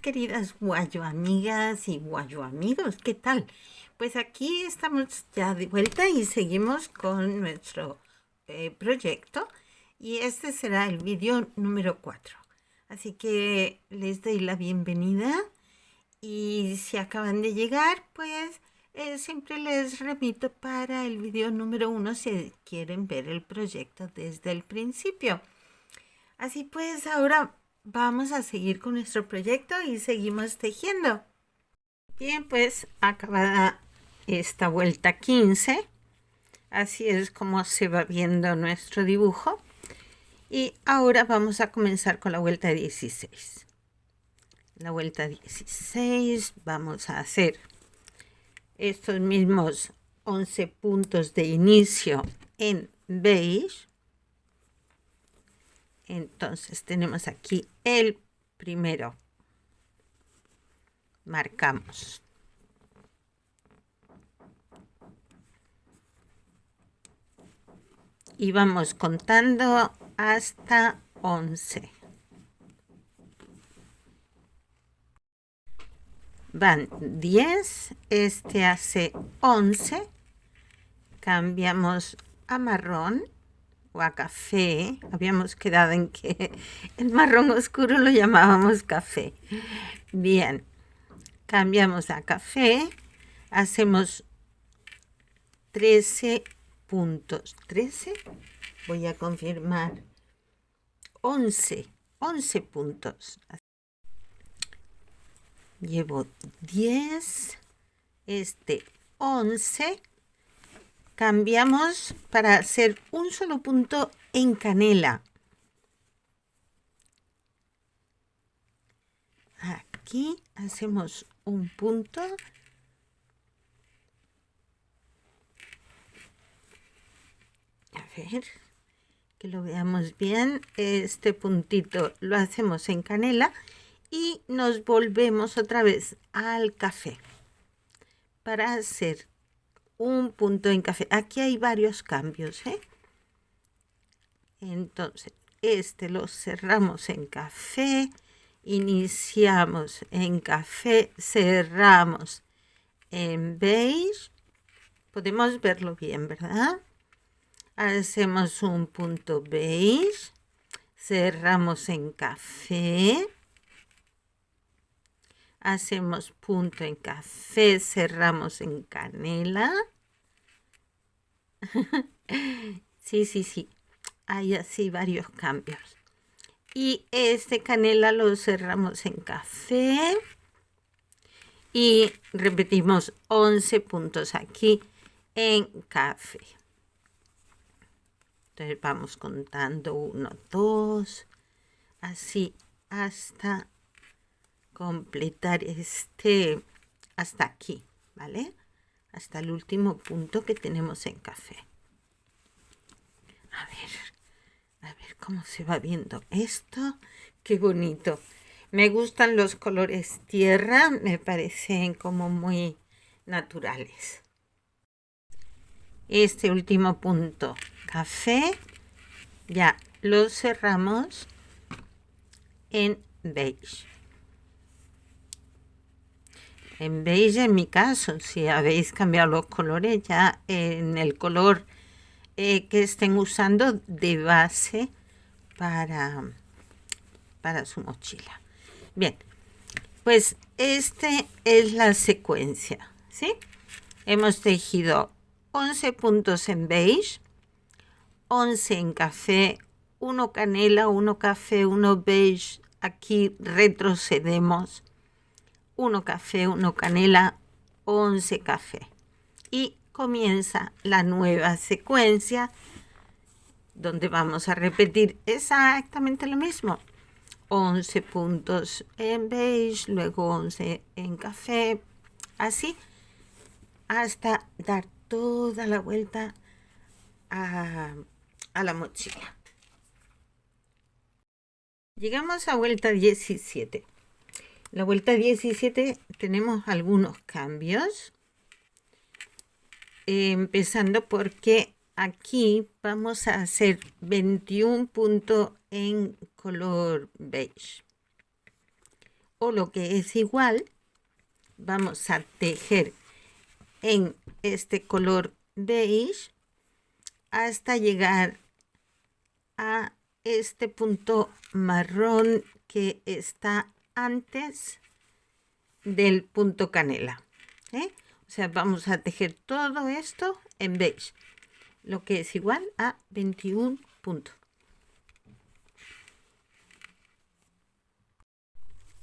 queridas guayo amigas y guayo amigos, ¿qué tal? Pues aquí estamos ya de vuelta y seguimos con nuestro proyecto y este será el vídeo número 4. Así que les doy la bienvenida y si acaban de llegar, pues siempre les remito para el vídeo número 1 si quieren ver el proyecto desde el principio. Así pues, ahora vamos a seguir con nuestro proyecto y seguimos tejiendo. Bien, pues acabada esta vuelta 15, así es como se va viendo nuestro dibujo. Y ahora vamos a comenzar con la vuelta 16. La vuelta 16 vamos a hacer estos mismos 11 puntos de inicio en beige. Entonces tenemos aquí el primero. Marcamos. Y vamos contando hasta 11. Van 10, este hace 11. Cambiamos a marrón o a café. Habíamos quedado en que el marrón oscuro lo llamábamos café. Bien, cambiamos a café. Hacemos 13 puntos. 13, voy a confirmar. 11 puntos. Llevo 10, 11. Cambiamos para hacer un solo punto en canela. Aquí hacemos un punto. A ver, que lo veamos bien. Este puntito lo hacemos en canela y nos volvemos otra vez al café para hacer un punto en café. Aquí hay varios cambios, Entonces, lo cerramos en café, iniciamos en café, cerramos en beige. Podemos verlo bien, ¿verdad? Hacemos un punto beige, cerramos en café, hacemos punto en café, cerramos en canela. Sí. Hay así varios cambios. Y canela lo cerramos en café. Y repetimos 11 puntos aquí en café. Entonces vamos contando 1, 2, así hasta completar hasta aquí, ¿vale? Hasta el último punto que tenemos en café. A ver cómo se va viendo esto. Qué bonito. Me gustan los colores tierra, me parecen como muy naturales. Este último punto, café, ya lo cerramos en beige. En beige, en mi caso, si habéis cambiado los colores, ya en el color que estén usando de base para su mochila. Bien, pues es la secuencia, ¿sí? Hemos tejido 11 puntos en beige, 11 en café, 1 canela, 1 café, 1 beige. Aquí retrocedemos 1 café, 1 canela, 11 café. Y comienza la nueva secuencia donde vamos a repetir exactamente lo mismo. 11 puntos en beige, luego 11 en café, así hasta dar toda la vuelta a la mochila. Llegamos a vuelta 17. La vuelta 17 tenemos algunos cambios, empezando porque aquí vamos a hacer 21 puntos en color beige. o lo que es igual, vamos a tejer en este color beige hasta llegar a este punto marrón que está antes del punto canela, ¿eh? O sea, vamos a tejer todo esto en beige, lo que es igual a 21 puntos.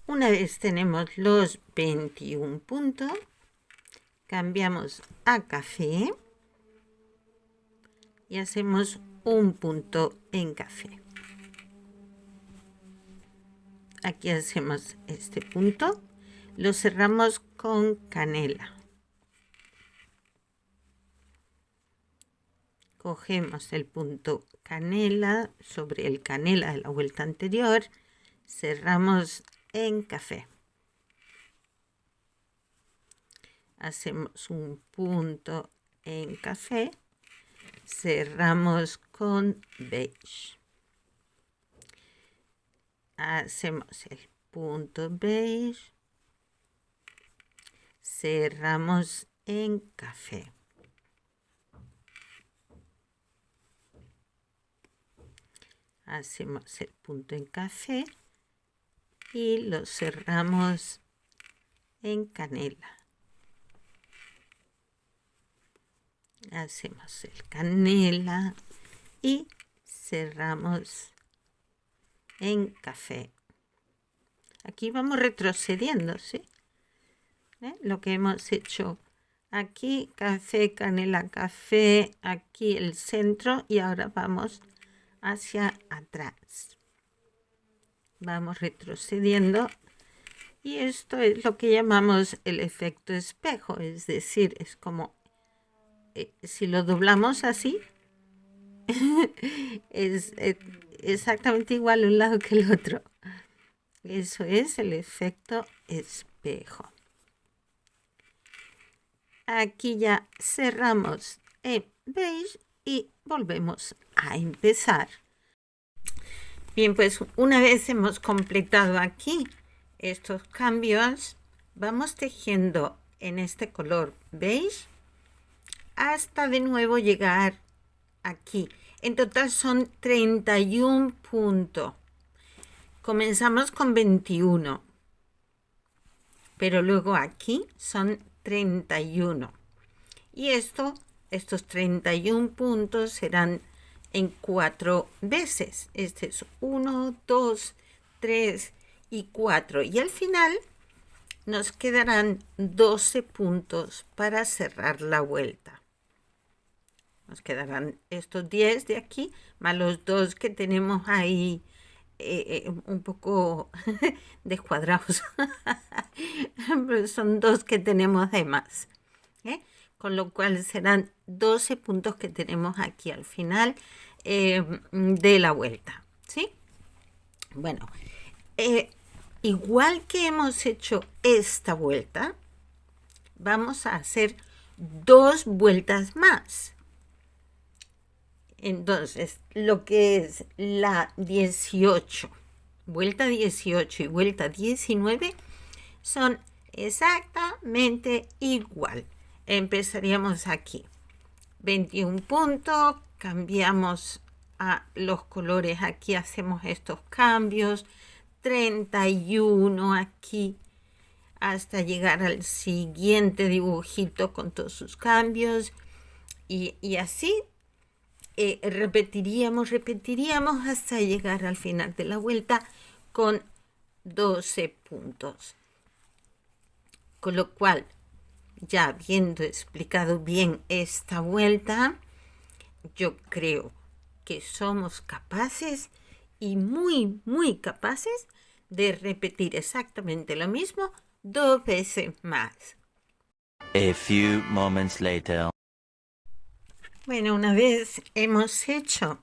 Una vez tenemos los 21 puntos, cambiamos a café y hacemos un punto en café. Aquí hacemos este punto, lo cerramos con canela. Cogemos el punto canela sobre el canela de la vuelta anterior, cerramos en café. Hacemos un punto en café, cerramos con beige. Hacemos el punto beige, cerramos en café. Hacemos el punto en café y lo cerramos en canela. Hacemos el canela y cerramos en café. Aquí vamos retrocediendo, ¿sí? Lo que hemos hecho aquí, café, canela, café, aquí el centro, y ahora vamos hacia atrás. Vamos retrocediendo y esto es lo que llamamos el efecto espejo, es decir, es como si lo doblamos así, es exactamente igual un lado que el otro. Eso es el efecto espejo. Aquí ya cerramos en beige y volvemos a empezar. Bien, pues una vez hemos completado aquí estos cambios, vamos tejiendo en este color beige hasta de nuevo llegar aquí. En total son 31 puntos. Comenzamos con 21, pero luego aquí son 31. Y estos 31 puntos serán en 4 veces. Este es 1, 2, 3 y 4. Y al final nos quedarán 12 puntos para cerrar la vuelta. Nos quedarán estos 10 de aquí, más los 2 que tenemos ahí un poco descuadrados. Pero son 2 que tenemos de más. Con lo cual serán 12 puntos que tenemos aquí al final de la vuelta, ¿sí? Bueno, igual que hemos hecho esta vuelta, vamos a hacer 2 vueltas más. Entonces, lo que es la 18, vuelta 18 y vuelta 19 son exactamente igual. Empezaríamos aquí, 21 puntos, cambiamos a los colores, aquí hacemos estos cambios, 31 aquí, hasta llegar al siguiente dibujito con todos sus cambios, y así repetiríamos hasta llegar al final de la vuelta con 12 puntos. Con lo cual, ya habiendo explicado bien esta vuelta, yo creo que somos capaces y muy, muy capaces de repetir exactamente lo mismo 2 veces más. A few moments later. Bueno, una vez hemos hecho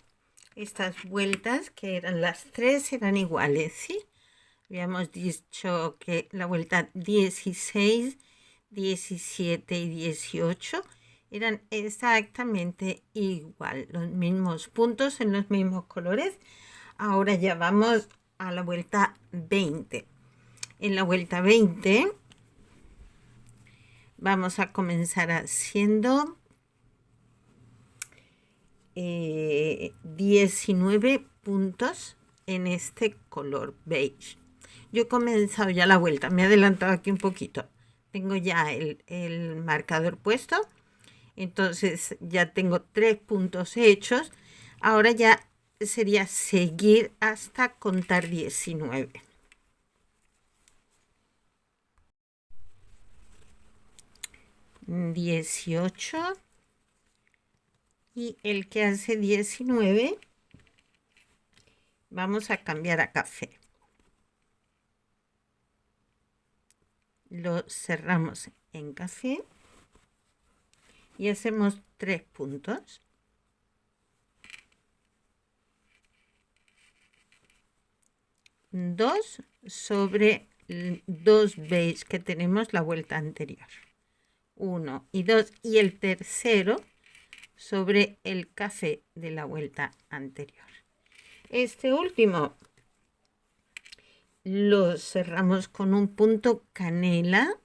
estas vueltas, que eran las 3, eran iguales, ¿sí? Habíamos dicho que la vuelta 16, 17 y 18 eran exactamente igual, los mismos puntos en los mismos colores. Ahora ya vamos a la vuelta 20. En la vuelta 20 vamos a comenzar haciendo 19 puntos en este color beige. Yo he comenzado ya la vuelta, me he adelantado aquí un poquito. Tengo ya el marcador puesto, entonces ya tengo 3 puntos hechos. Ahora ya sería seguir hasta contar 19. $18 y el que hace 19 vamos a cambiar a café. Lo cerramos en café y hacemos 3 puntos. Dos sobre 2 beige que tenemos la vuelta anterior. 1 y 2 y el tercero sobre el café de la vuelta anterior. Este último lo cerramos con un punto canela.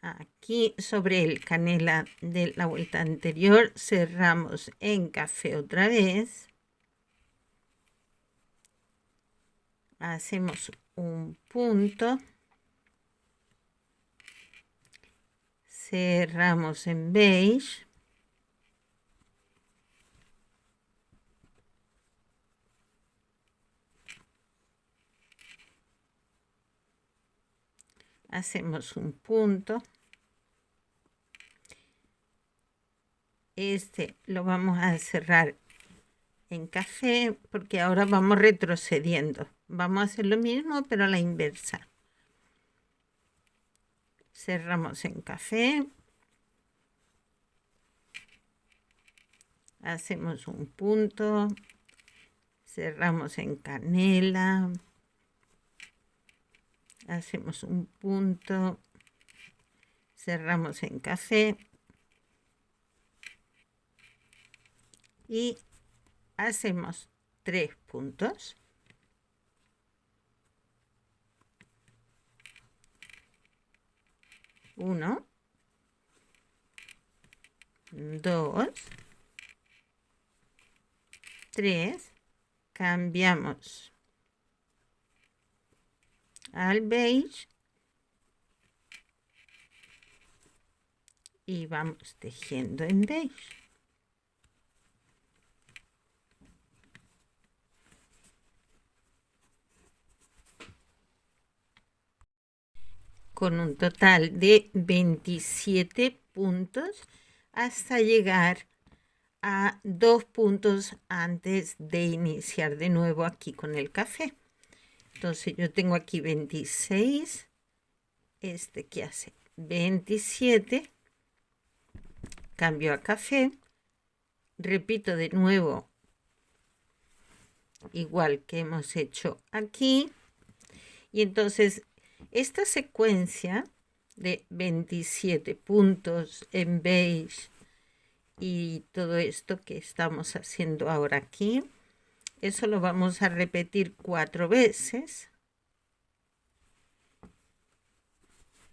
Aquí sobre el canela de la vuelta anterior cerramos en café otra vez. Hacemos un punto. Cerramos en beige. Hacemos un punto. Este lo vamos a cerrar en café porque ahora vamos retrocediendo. Vamos a hacer lo mismo pero a la inversa. Cerramos en café. Hacemos un punto. Cerramos en canela. Hacemos un punto. Cerramos en café. Y hacemos 3 puntos. 1, 2, 3. Cambiamos al beige y vamos tejiendo en beige. Con un total de 27 puntos hasta llegar a 2 puntos antes de iniciar de nuevo aquí con el café. Entonces yo tengo aquí 26, este que hace 27, cambio a café, repito de nuevo igual que hemos hecho aquí, y entonces esta secuencia de 27 puntos en beige y todo esto que estamos haciendo ahora aquí, eso lo vamos a repetir 4 veces.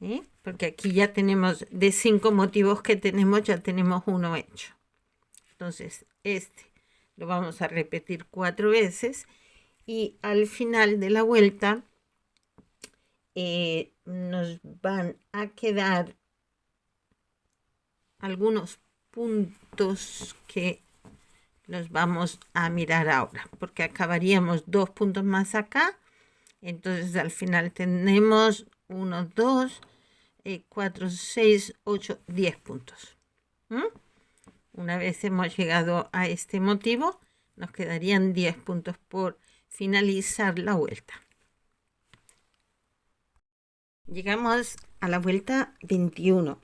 ¿Sí? Porque aquí ya tenemos, de 5 motivos que tenemos, ya tenemos uno hecho. Entonces, este lo vamos a repetir 4 veces y al final de la vuelta nos van a quedar algunos puntos que los vamos a mirar ahora, porque acabaríamos 2 puntos más acá. Entonces al final tenemos 1, 2, 4, 6, 8, 10 puntos. Una vez hemos llegado a este motivo, nos quedarían 10 puntos por finalizar la vuelta. Llegamos a la vuelta 21.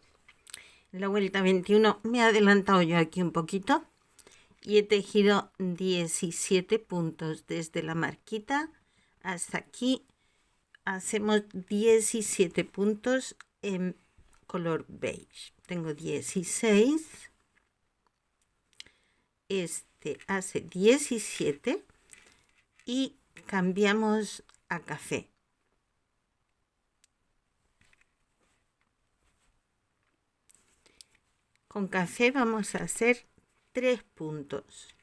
En la vuelta 21 me he adelantado yo aquí un poquito y he tejido 17 puntos desde la marquita hasta aquí. Hacemos 17 puntos en color beige. Tengo 16. Este hace 17 y cambiamos a café. Con café vamos a hacer 3 puntos.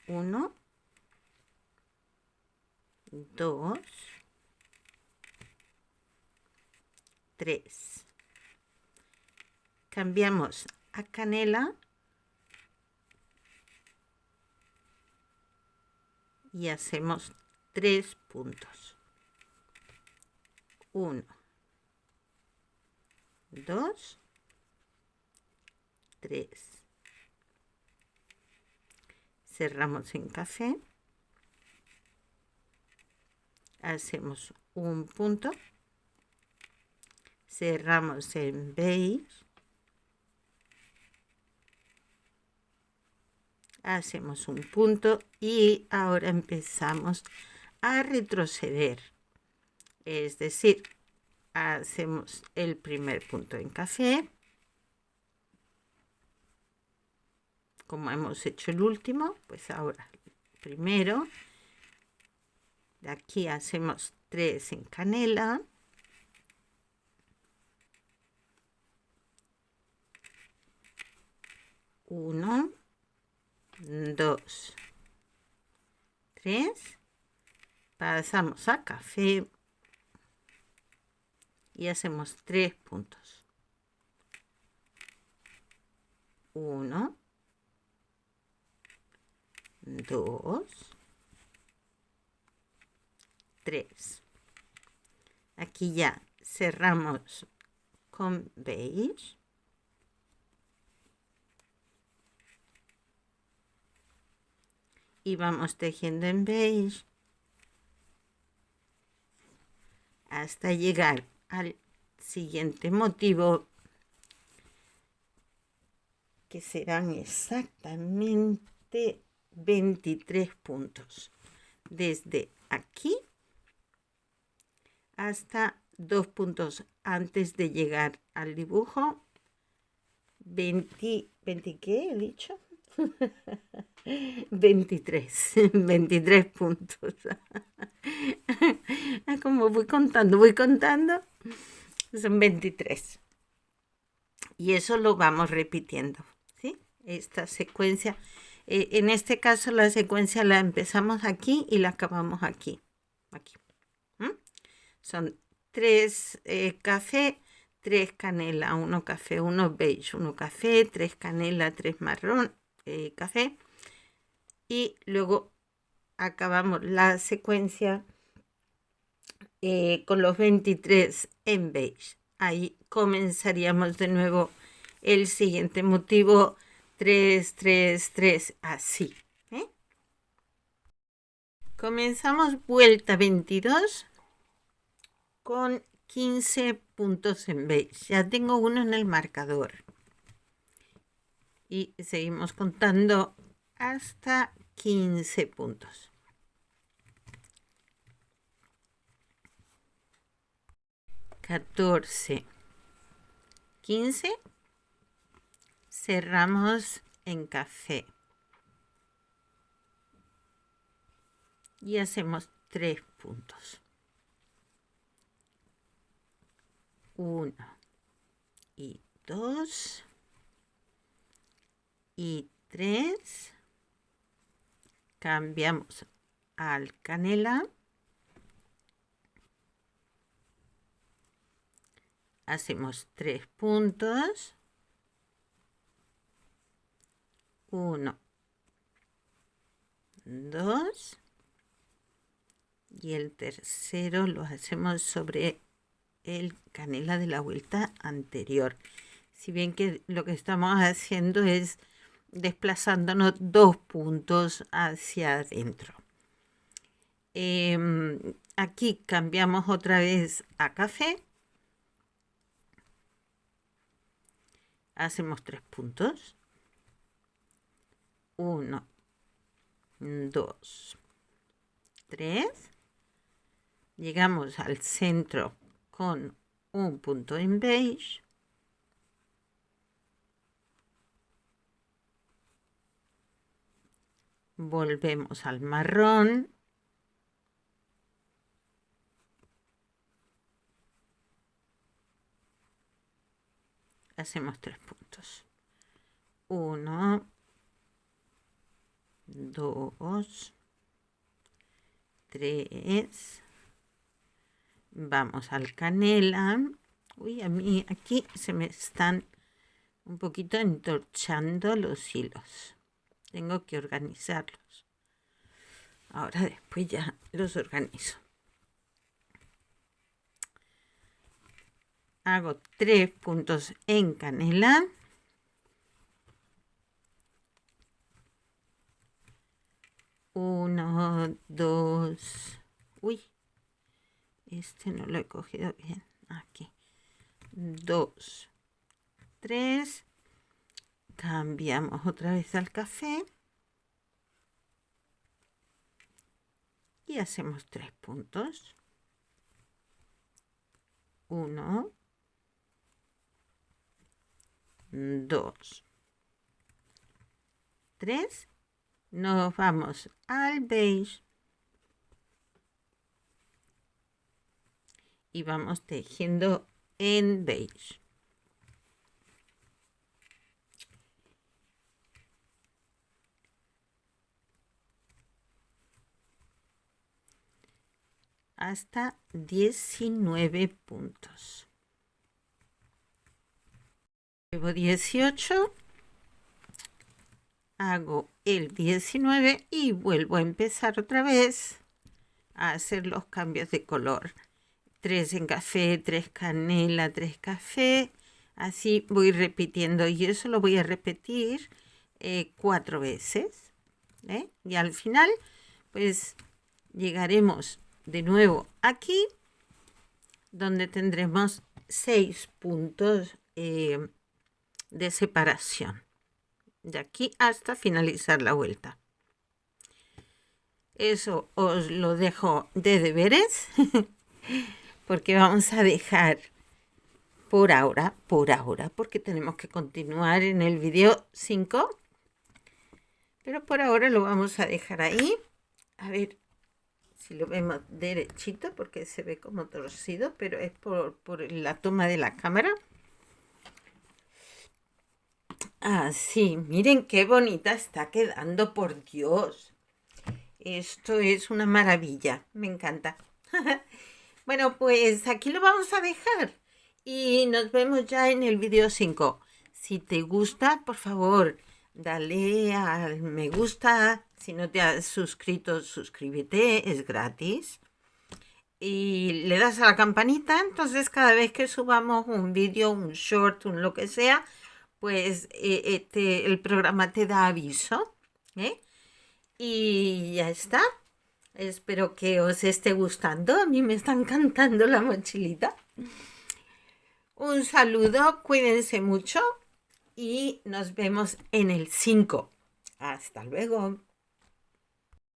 1, 2, 3. Cambiamos a canela y hacemos 3 puntos. 1, 2, 3. Cerramos en café. Hacemos un punto. Cerramos en beige. Hacemos un punto y ahora empezamos a retroceder. Es decir, hacemos el primer punto en café, como hemos hecho el último, pues ahora primero, de aquí hacemos 3 en canela, 1, 2, 3, pasamos a café y hacemos 3 puntos. 1, 2, 3. Aquí ya cerramos con beige. Y vamos tejiendo en beige hasta llegar al siguiente motivo, que serán exactamente 23 puntos. Desde aquí hasta 2 puntos antes de llegar al dibujo. 20 ¿qué he dicho? 23 puntos. Como voy contando, son 23. Y eso lo vamos repitiendo, ¿sí? Esta secuencia, en este caso la secuencia la empezamos aquí y la acabamos aquí. Son 3 café, 3 canela, 1 café, 1 beige, 1 café, 3 canela, 3 marrón, café. Y luego acabamos la secuencia con los 23 en beige. Ahí comenzaríamos de nuevo el siguiente motivo, 3, 3, 3, así. Comenzamos vuelta 22 con 15 puntos en beige. Ya tengo uno en el marcador. Y seguimos contando hasta 15 puntos. 14, 15. Cerramos en café. Y hacemos 3 puntos. 1 y 2 y 3. Cambiamos al canela. Hacemos 3 puntos. 1, 2. Y el tercero lo hacemos sobre el canela de la vuelta anterior. Si bien que lo que estamos haciendo es desplazándonos 2 puntos hacia adentro. Aquí cambiamos otra vez a café. Hacemos 3 puntos. 1, 2, 3. Llegamos al centro con un punto en beige. Volvemos al marrón hacemos 3 puntos. 1, 2, 3. Vamos al canela. Uy, a mí aquí se me están un poquito entorchando los hilos. Tengo que organizarlos. Ahora después ya los organizo. Hago 3 puntos en canela. Uno, dos. Uy, este no lo he cogido bien. Aquí. 2, 3. Cambiamos otra vez al café. Y hacemos 3 puntos. 1, 2, 3. Nos vamos al beige. Y vamos tejiendo en beige. Hasta 19 puntos. Llevo 18. Hago el 19 y vuelvo a empezar otra vez a hacer los cambios de color. 3 en café, 3 canela, 3 café. Así voy repitiendo y eso lo voy a repetir 4 veces. Y al final, pues llegaremos de nuevo aquí, donde tendremos 6 puntos de separación. De aquí hasta finalizar la vuelta. Eso os lo dejo de deberes. Porque vamos a dejar por ahora, porque tenemos que continuar en el video 5. Pero por ahora lo vamos a dejar ahí. A ver si lo vemos derechito, porque se ve como torcido, pero es por la toma de la cámara. Así, miren qué bonita está quedando, por Dios. Esto es una maravilla, me encanta. Bueno, pues aquí lo vamos a dejar y nos vemos ya en el video 5. Si te gusta, por favor, dale al me gusta. Si no te has suscrito, suscríbete, es gratis. Y le das a la campanita, entonces cada vez que subamos un vídeo, un short, un lo que sea, pues el programa te da aviso. Y ya está. Espero que os esté gustando. A mí me está encantando la mochilita. Un saludo, cuídense mucho y nos vemos en el 5. Hasta luego.